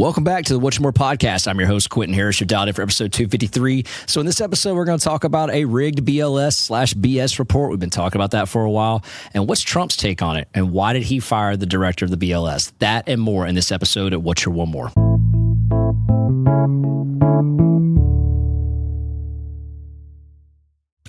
Welcome back to the What's More podcast. I'm your host, Quentin Harris. You're dialed in for episode 253. So in this episode, we're going to talk about a rigged BLS/BS report. We've been talking about that for a while. And what's Trump's take on it? And why did he fire the director of the BLS? That and more in this episode at What's Your One More.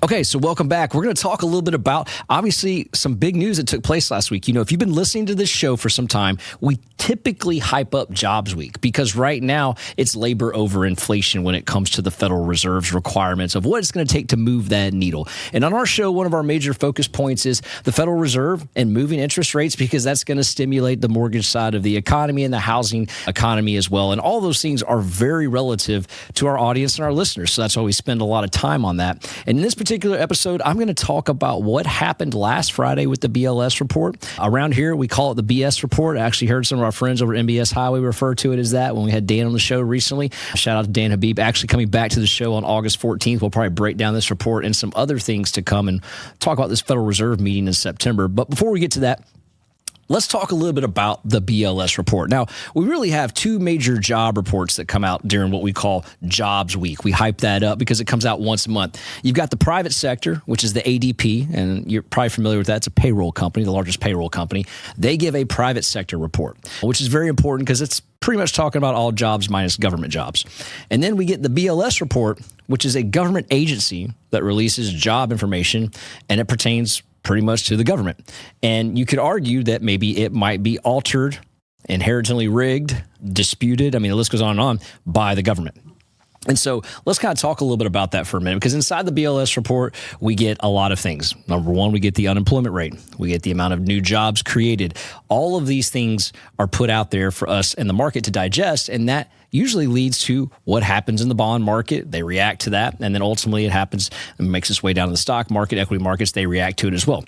Okay, so welcome back. We're going to talk a little bit about, obviously, some big news that took place last week. You know, if you've been listening to this show for some time, we typically hype up Jobs Week because right now it's labor over inflation when it comes to the Federal Reserve's requirements of what it's going to take to move that needle. And on our show, one of our major focus points is the Federal Reserve and moving interest rates because that's going to stimulate the mortgage side of the economy and the housing economy as well. And all those things are very relative to our audience and our listeners. So that's why we spend a lot of time on that. And in this particular episode, I'm going to talk about what happened last Friday with the BLS report. Around here, we call it the BS report. I actually heard some of our friends over at MBS Highway refer to it as that when we had Dan on the show recently. Shout out to Dan Habib. Actually coming back to the show on August 14th. We'll probably break down this report and some other things to come and talk about this Federal Reserve meeting in September. But before we get to that, let's talk a little bit about the BLS report. Now, we really have two major job reports that come out during what we call Jobs Week. We hype that up because it comes out once a month. You've got the private sector, which is the ADP, and you're probably familiar with that. It's a payroll company, the largest payroll company. They give a private sector report, which is very important because it's pretty much talking about all jobs minus government jobs. And then we get the BLS report, which is a government agency that releases job information, and it pertains pretty much to the government. And you could argue that maybe it might be altered, inherently rigged, disputed. I mean, the list goes on and on by the government. And so let's kind of talk a little bit about that for a minute, because inside the BLS report, we get a lot of things. Number one, we get the unemployment rate. We get the amount of new jobs created. All of these things are put out there for us in the market to digest, and that usually leads to what happens in the bond market. They react to that, and then ultimately it happens and makes its way down to the stock market, equity markets. They react to it as well.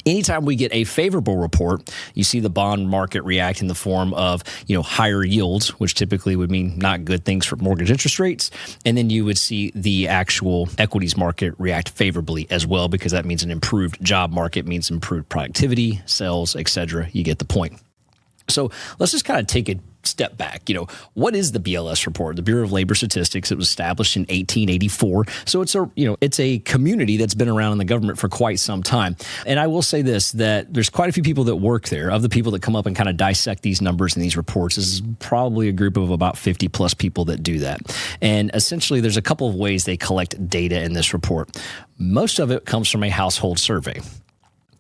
Anytime we get a favorable report, you see the bond market react in the form of, higher yields, which typically would mean not good things for mortgage interest rates. And then you would see the actual equities market react favorably as well, because that means an improved job market, means improved productivity, sales, et cetera. You get the point. So let's just kind of take a step back. What is the BLS report? The Bureau of Labor Statistics. It was established in 1884. So it's a community that's been around in the government for quite some time. And I will say this, that there's quite a few people that work there. Of the people that come up and kind of dissect these numbers and these reports, this is probably a group of about 50 plus people that do that. And essentially, there's a couple of ways they collect data in this report. Most of it comes from a household survey.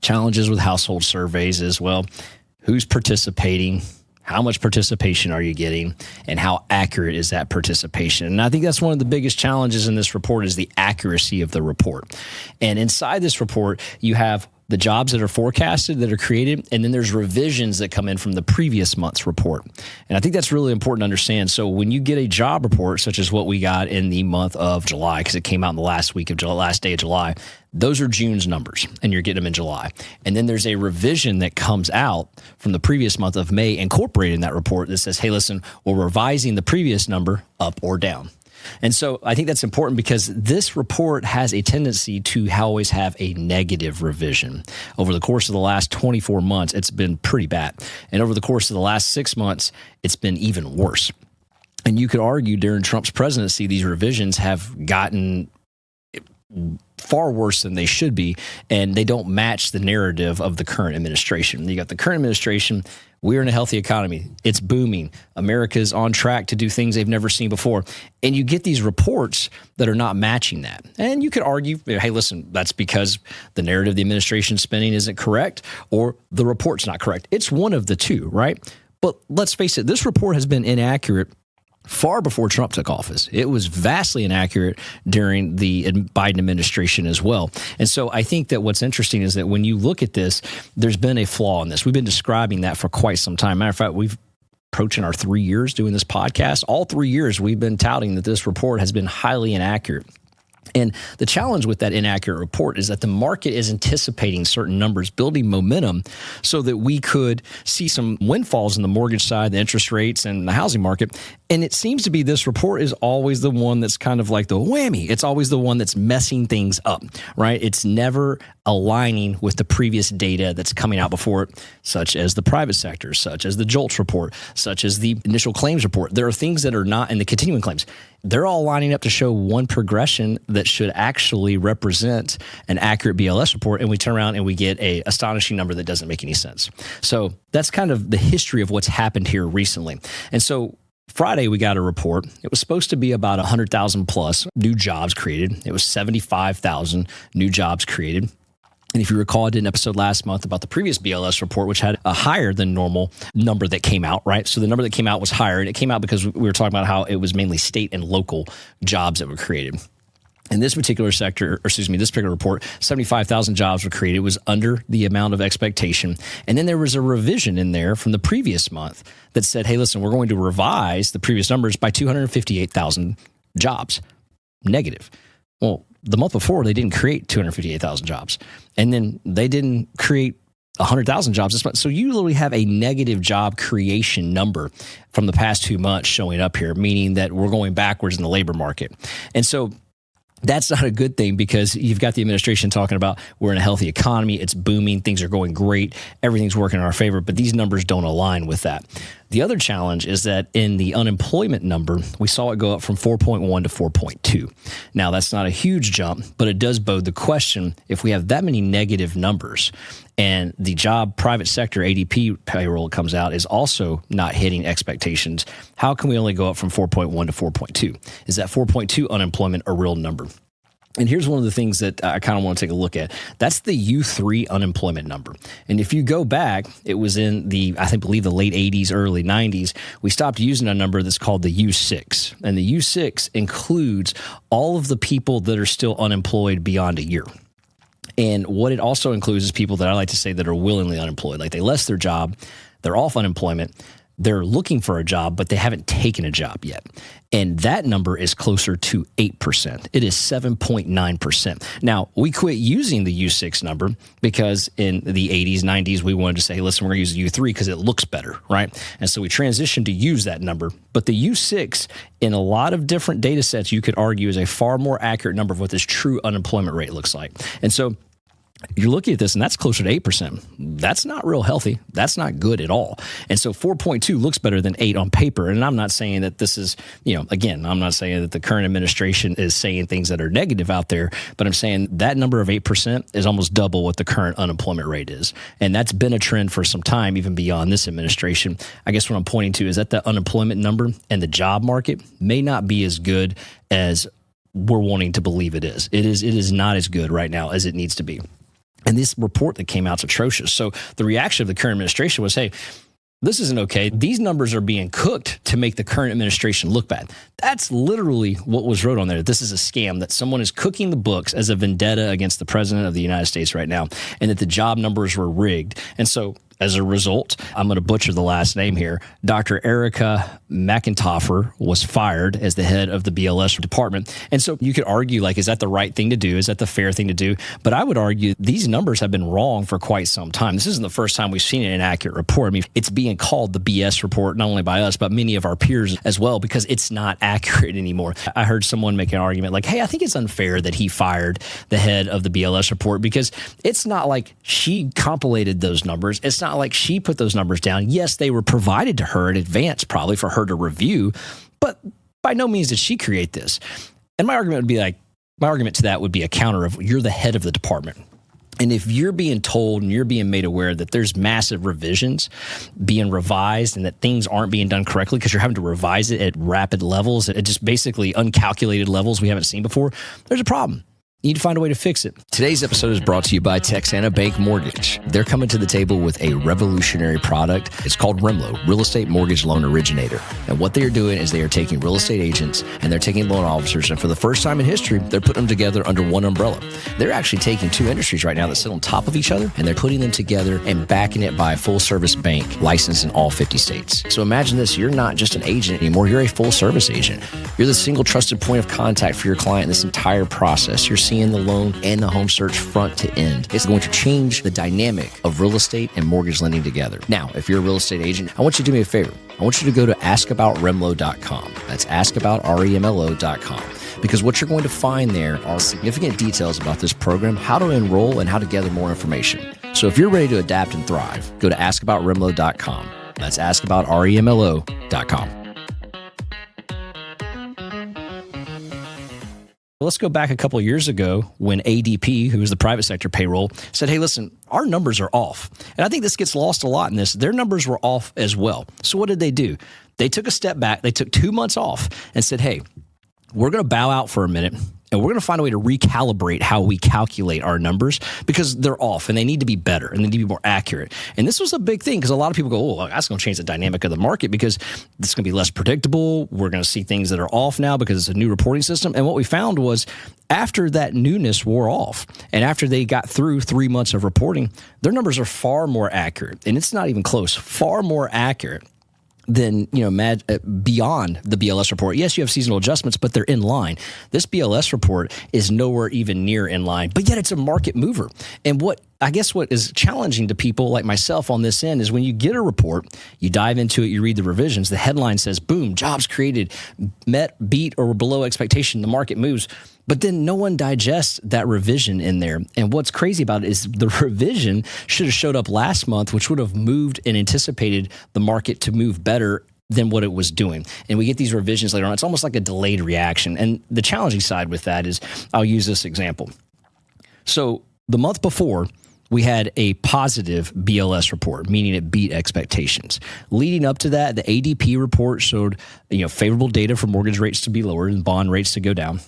Challenges with household surveys is, well, who's participating? How much participation are you getting, and how accurate is that participation? And I think that's one of the biggest challenges in this report is the accuracy of the report. And inside this report, you have the jobs that are forecasted, that are created, and then there's revisions that come in from the previous month's report. And I think that's really important to understand. So when you get a job report, such as what we got in the month of July, because it came out in the last day of July, those are June's numbers, and you're getting them in July. And then there's a revision that comes out from the previous month of May incorporated in that report that says, hey, listen, we're revising the previous number up or down. And so I think that's important because this report has a tendency to always have a negative revision. Over the course of the last 24 months, it's been pretty bad. And over the course of the last 6 months, it's been even worse. And you could argue during Trump's presidency, these revisions have gotten far worse than they should be, and they don't match the narrative of the current administration. You got the current administration, we're in a healthy economy. It's booming. America's on track to do things they've never seen before. And you get these reports that are not matching that. And you could argue, hey, listen, that's because the narrative of the administration's spending isn't correct or the report's not correct. It's one of the two, right? But let's face it, this report has been inaccurate far before Trump took office. It was vastly inaccurate during the Biden administration as well. And so I think that what's interesting is that when you look at this, there's been a flaw in this. We've been describing that for quite some time. Matter of fact, we've approaching our 3 years doing this podcast. All 3 years we've been touting that this report has been highly inaccurate. And the challenge with that inaccurate report is that the market is anticipating certain numbers, building momentum so that we could see some windfalls in the mortgage side, the interest rates, and the housing market. And it seems to be this report is always the one that's kind of like the whammy. It's always the one that's messing things up, right? It's never aligning with the previous data that's coming out before it, such as the private sector, such as the JOLTS report, such as the initial claims report. There are things that are not in the continuing claims. They're all lining up to show one progression that should actually represent an accurate BLS report, and we turn around and we get an astonishing number that doesn't make any sense. So that's kind of the history of what's happened here recently. And so Friday, we got a report. It was supposed to be about 100,000 plus new jobs created. It was 75,000 new jobs created. And if you recall, I did an episode last month about the previous BLS report, which had a higher than normal number that came out, right? So the number that came out was higher, and it came out because we were talking about how it was mainly state and local jobs that were created. In this particular sector, this particular report, 75,000 jobs were created. It was under the amount of expectation. And then there was a revision in there from the previous month that said, hey, listen, we're going to revise the previous numbers by 258,000 jobs, negative. Well, the month before, they didn't create 258,000 jobs. And then they didn't create 100,000 jobs this month. So you literally have a negative job creation number from the past 2 months showing up here, meaning that we're going backwards in the labor market. And so that's not a good thing, because you've got the administration talking about we're in a healthy economy, it's booming, things are going great, everything's working in our favor, but these numbers don't align with that. The other challenge is that in the unemployment number, we saw it go up from 4.1 to 4.2. Now, that's not a huge jump, but it does bode the question, if we have that many negative numbers and the job private sector ADP payroll comes out is also not hitting expectations, how can we only go up from 4.1 to 4.2? Is that 4.2 unemployment a real number? And here's one of the things that I kind of want to take a look at. That's the U3 unemployment number. And if you go back, it was in the, I believe the late 80s, early 90s, we stopped using a number that's called the U6. And the U6 includes all of the people that are still unemployed beyond a year. And what it also includes is people that I like to say that are willingly unemployed. Like they left their job, they're off unemployment, they're looking for a job, but they haven't taken a job yet. And that number is closer to 8%. It is 7.9%. Now, we quit using the U6 number because in the 80s, 90s, we wanted to say, hey, listen, we're going to use U3 because it looks better, right? And so we transitioned to use that number. But the U6, in a lot of different data sets, you could argue is a far more accurate number of what this true unemployment rate looks like. And so you're looking at this, and that's closer to 8%. That's not real healthy. That's not good at all. And so 4.2 looks better than 8 on paper. And I'm not saying that this is, again, I'm not saying that the current administration is saying things that are negative out there, but I'm saying that number of 8% is almost double what the current unemployment rate is. And that's been a trend for some time, even beyond this administration. I guess what I'm pointing to is that the unemployment number and the job market may not be as good as we're wanting to believe it is. It is not as good right now as it needs to be. And this report that came out is atrocious. So the reaction of the current administration was, hey, this isn't okay. These numbers are being cooked to make the current administration look bad. That's literally what was wrote on there. This is a scam, that someone is cooking the books as a vendetta against the president of the United States right now, and that the job numbers were rigged. And so as a result, I'm going to butcher the last name here, Dr. Erica McIntosh was fired as the head of the BLS department. And so you could argue, like, is that the right thing to do? Is that the fair thing to do? But I would argue these numbers have been wrong for quite some time. This isn't the first time we've seen an inaccurate report. I mean, it's being called the BS report, not only by us, but many of our peers as well, because it's not accurate anymore. I heard someone make an argument like, hey, I think it's unfair that he fired the head of the BLS report, because it's not like she compilated those numbers. It's not like she put those numbers down. Yes, they were provided to her in advance, probably for her to review, but by no means did she create this. And my argument to that would be a counter of, you're the head of the department. And if you're being told and you're being made aware that there's massive revisions being revised and that things aren't being done correctly because you're having to revise it at rapid levels, at just basically uncalculated levels we haven't seen before, there's a problem. You need to find a way to fix it. Today's episode is brought to you by Texana Bank Mortgage. They're coming to the table with a revolutionary product. It's called REMLO, Real Estate Mortgage Loan Originator. And what they are doing is they are taking real estate agents and they're taking loan officers, and for the first time in history, they're putting them together under one umbrella. They're actually taking two industries right now that sit on top of each other, and they're putting them together and backing it by a full-service bank licensed in all 50 states. So imagine this, you're not just an agent anymore, you're a full-service agent. You're the single trusted point of contact for your client in this entire process. You're seeing the loan and the home search front to end. It's going to change the dynamic of real estate and mortgage lending together. Now, if you're a real estate agent, I want you to do me a favor. I want you to go to askaboutremlo.com. That's askaboutremlo.com. because what you're going to find there are significant details about this program, how to enroll, and how to gather more information. So if you're ready to adapt and thrive, go to askaboutremlo.com. That's askaboutremlo.com. Let's go back a couple of years ago when ADP, who was the private sector payroll, said, hey, listen, our numbers are off. And I think this gets lost a lot in this. Their numbers were off as well. So what did they do? They took a step back. They took 2 months off and said, hey, we're going to bow out for a minute, and we're going to find a way to recalibrate how we calculate our numbers because they're off and they need to be better and they need to be more accurate. And this was a big thing because a lot of people go, oh, that's going to change the dynamic of the market because it's going to be less predictable. We're going to see things that are off now because it's a new reporting system. And what we found was after that newness wore off and after they got through 3 months of reporting, their numbers are far more accurate. And it's not even close, far more accurate than, beyond the BLS report. Yes, you have seasonal adjustments, but they're in line. This BLS report is nowhere even near in line, but yet it's a market mover. And what is challenging to people like myself on this end is when you get a report, you dive into it, you read the revisions, the headline says, boom, jobs created, met, beat, or below expectation, the market moves. But then no one digests that revision in there. And what's crazy about it is the revision should have showed up last month, which would have moved and anticipated the market to move better than what it was doing. And we get these revisions later on. It's almost like a delayed reaction. And the challenging side with that is, I'll use this example. So the month before, we had a positive BLS report, meaning it beat expectations. Leading up to that, the ADP report showed favorable data for mortgage rates to be lower and bond rates to go down,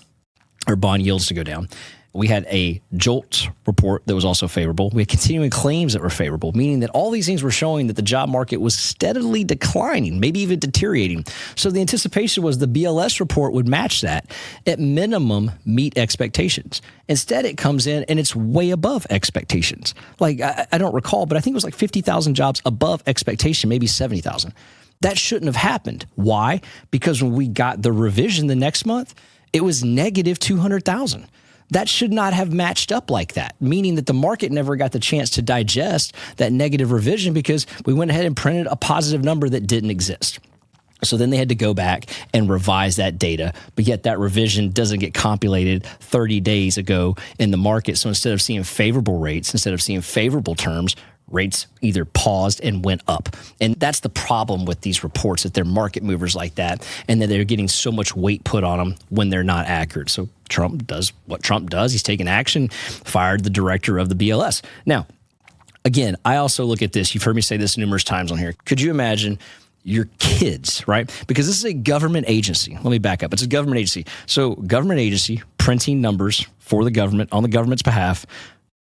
or bond yields to go down. We had a JOLT report that was also favorable. We had continuing claims that were favorable, meaning that all these things were showing that the job market was steadily declining, maybe even deteriorating. So the anticipation was the BLS report would match that, at minimum meet expectations. Instead, it comes in and it's way above expectations. Like, I don't recall, but I think it was like 50,000 jobs above expectation, maybe 70,000. That shouldn't have happened. Why? Because when we got the revision the next month, it was negative 200,000. That should not have matched up like that, meaning that the market never got the chance to digest that negative revision because we went ahead and printed a positive number that didn't exist. So then they had to go back and revise that data, but yet that revision doesn't get compulated 30 days ago in the market. So instead of seeing favorable rates, instead of seeing favorable terms, rates either paused and went up. And that's the problem with these reports, that they're market movers like that, and that they're getting so much weight put on them when they're not accurate. So Trump does what Trump does. He's taken action, fired the director of the BLS. Now, again, I also look at this. You've heard me say this numerous times on here. Could you imagine your kids, right? Because this is a government agency. Let me back up. It's a government agency. So government agency printing numbers for the government on the government's behalf.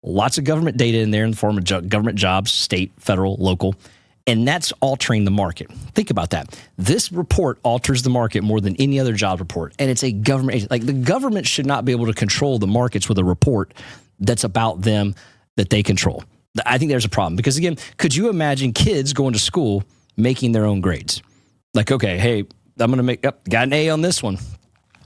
Lots of government data in there in the form of government jobs, state, federal, local, and that's altering the market. Think about that. This report alters the market more than any other job report, and it's a government agency. Like, the government should not be able to control the markets with a report that's about them that they control. I think there's a problem because, again, could you imagine kids going to school making their own grades? Like, okay, hey, I'm going to got an A on this one.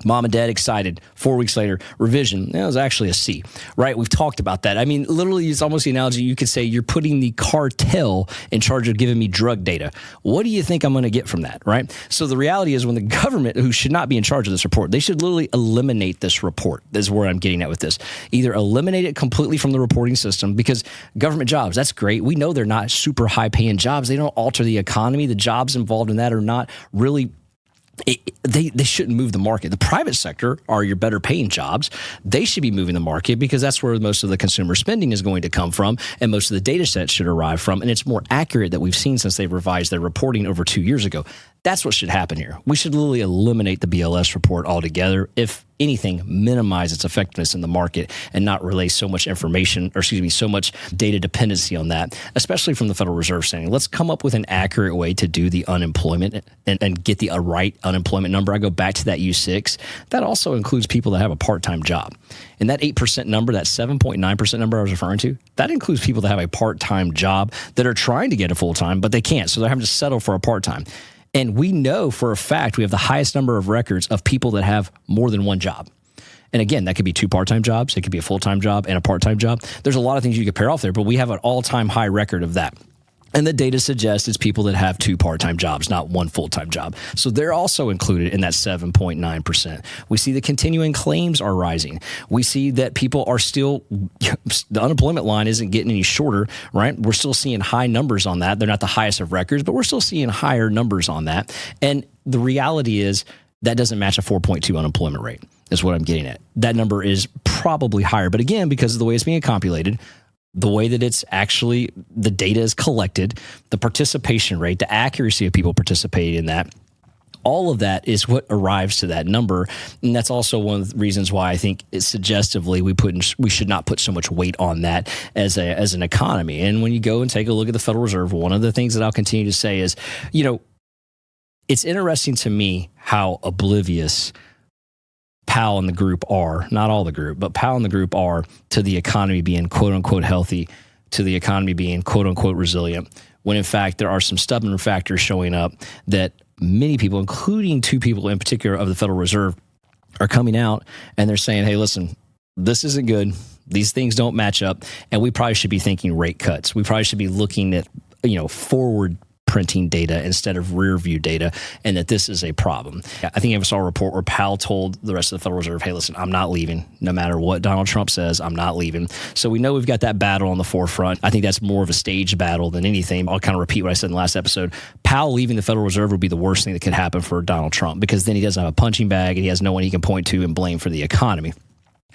Mom and dad excited. 4 weeks later, revision. It was actually a C, right? We've talked about that. I mean, literally, it's almost the analogy you could say you're putting the cartel in charge of giving me drug data. What do you think I'm going to get from that, right? So the reality is when the government, who should not be in charge of this report, they should literally eliminate this report. This is where I'm getting at with this. Either eliminate it completely from the reporting system, because government jobs, that's great. We know they're not super high-paying jobs. They don't alter the economy. The jobs involved in that are not really they shouldn't move the market. The private sector are your better paying jobs. They should be moving the market because that's where most of the consumer spending is going to come from, and most of the data sets should arrive from. And it's more accurate that we've seen since they've revised their reporting over 2 years ago. That's what should happen here. We should literally eliminate the BLS report altogether. If anything, minimize its effectiveness in the market and not relay so much so much data dependency on that, especially from the Federal Reserve saying, let's come up with an accurate way to do the unemployment and get the right unemployment number. I go back to that U6. That also includes people that have a part-time job. And that 8% number, that 7.9% number I was referring to, that includes people that have a part-time job that are trying to get a full-time, but they can't. So they're having to settle for a part-time. And we know for a fact we have the highest number of records of people that have more than one job. And again, that could be 2 part-time jobs. It could be a full-time job and a part-time job. There's a lot of things you could pair off there, but we have an all-time high record of that. And the data suggests it's people that have 2 part-time jobs, not 1 full-time job. So they're also included in that 7.9%. We see the continuing claims are rising. We see that people are still, the unemployment line isn't getting any shorter, right? We're still seeing high numbers on that. They're not the highest of records, but we're still seeing higher numbers on that. And the reality is that doesn't match a 4.2 unemployment rate, is what I'm getting at. That number is probably higher. But again, because of the way it's being compulated, the way that it's actually, the data is collected, the participation rate, the accuracy of people participating in that, all of that is what arrives to that number. And that's also one of the reasons why I think it's suggestively we should not put so much weight on that as an economy. And when you go and take a look at the Federal Reserve, one of the things that I'll continue to say is, it's interesting to me how oblivious Powell and the group are, not all the group, but Powell and the group are to the economy being quote unquote healthy, to the economy being quote unquote resilient, when in fact there are some stubborn factors showing up that many people, including 2 people in particular of the Federal Reserve, are coming out and they're saying, hey, listen, this isn't good. These things don't match up. And we probably should be thinking rate cuts. We probably should be looking at, forward printing data instead of rear view data, and that this is a problem. I think I saw a report where Powell told the rest of the Federal Reserve, hey, listen, I'm not leaving. No matter what Donald Trump says, I'm not leaving. So we know we've got that battle on the forefront. I think that's more of a staged battle than anything. I'll kind of repeat what I said in the last episode. Powell leaving the Federal Reserve would be the worst thing that could happen for Donald Trump, because then he doesn't have a punching bag and he has no one he can point to and blame for the economy.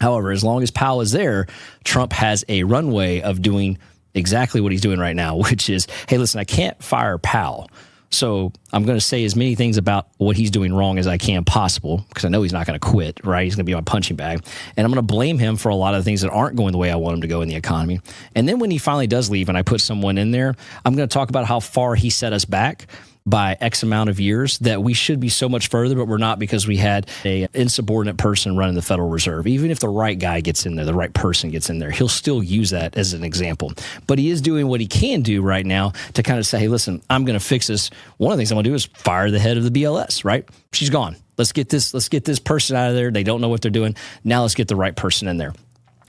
However, as long as Powell is there, Trump has a runway of doing exactly what he's doing right now, which is, hey, listen, I can't fire Powell. So I'm going to say as many things about what he's doing wrong as I can possible, because I know he's not going to quit, right? He's going to be my punching bag. And I'm going to blame him for a lot of the things that aren't going the way I want him to go in the economy. And then when he finally does leave and I put someone in there, I'm going to talk about how far he set us back by X amount of years, that we should be so much further, but we're not, because we had a insubordinate person running the Federal Reserve. Even if the right guy gets in there, the right person gets in there, he'll still use that as an example. But he is doing what he can do right now to kind of say, hey, listen, I'm going to fix this. One of the things I'm going to do is fire the head of the BLS, right? She's gone. Let's get this person out of there. They don't know what they're doing. Now let's get the right person in there.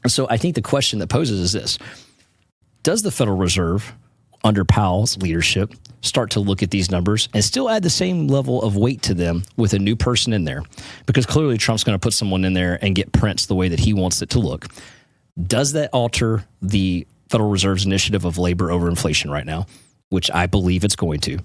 And so I think the question that poses is this: does the Federal Reserve, under Powell's leadership, start to look at these numbers and still add the same level of weight to them with a new person in there? Because clearly Trump's going to put someone in there and get prints the way that he wants it to look. Does that alter the Federal Reserve's initiative of labor over inflation right now, which I believe it's going to?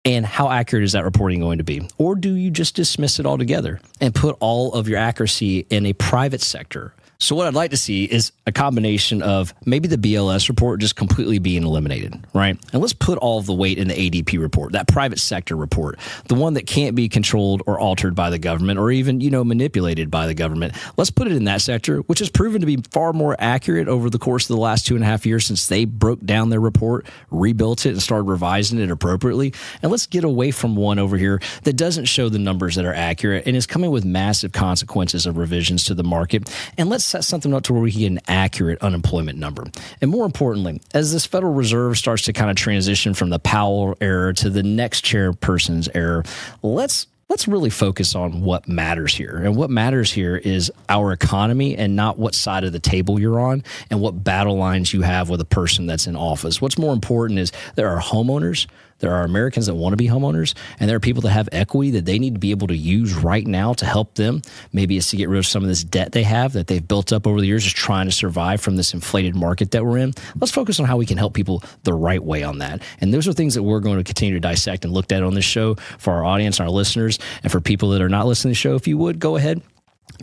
And how accurate is that reporting going to be? Or do you just dismiss it altogether and put all of your accuracy in a private sector? So what I'd like to see is a combination of maybe the BLS report just completely being eliminated, right? And let's put all of the weight in the ADP report, that private sector report, the one that can't be controlled or altered by the government or even, manipulated by the government. Let's put it in that sector, which has proven to be far more accurate over the course of the last 2.5 years since they broke down their report, rebuilt it, and started revising it appropriately. And let's get away from one over here that doesn't show the numbers that are accurate and is coming with massive consequences of revisions to the market. And let's set something up to where we can get an accurate unemployment number. And more importantly, as this Federal Reserve starts to kind of transition from the Powell era to the next chairperson's era, let's really focus on what matters here. And what matters here is our economy, and not what side of the table you're on and what battle lines you have with a person that's in office. What's more important is there are homeowners, there are Americans that want to be homeowners, and there are people that have equity that they need to be able to use right now to help them. Maybe it's to get rid of some of this debt they have that they've built up over the years, just trying to survive from this inflated market that we're in. Let's focus on how we can help people the right way on that. And those are things that we're going to continue to dissect and look at on this show for our audience and our listeners. And for people that are not listening to the show, if you would, go ahead,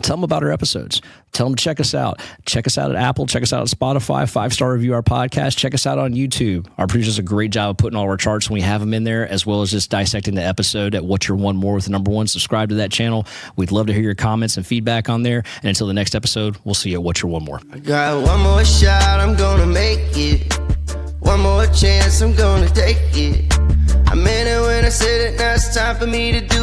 tell them about our episodes. Tell them to check us out. Check us out at Apple. Check us out at Spotify. 5-star review our podcast. Check us out on YouTube. Our producer does a great job of putting all our charts when we have them in there, as well as just dissecting the episode at What's Your One More with the number one. Subscribe to that channel. We'd love to hear your comments and feedback on there. And until the next episode, we'll see you at What's Your One More. I got one more shot, I'm gonna make it. One more chance, I'm gonna take it. I meant it when I said it, now it's time for me to do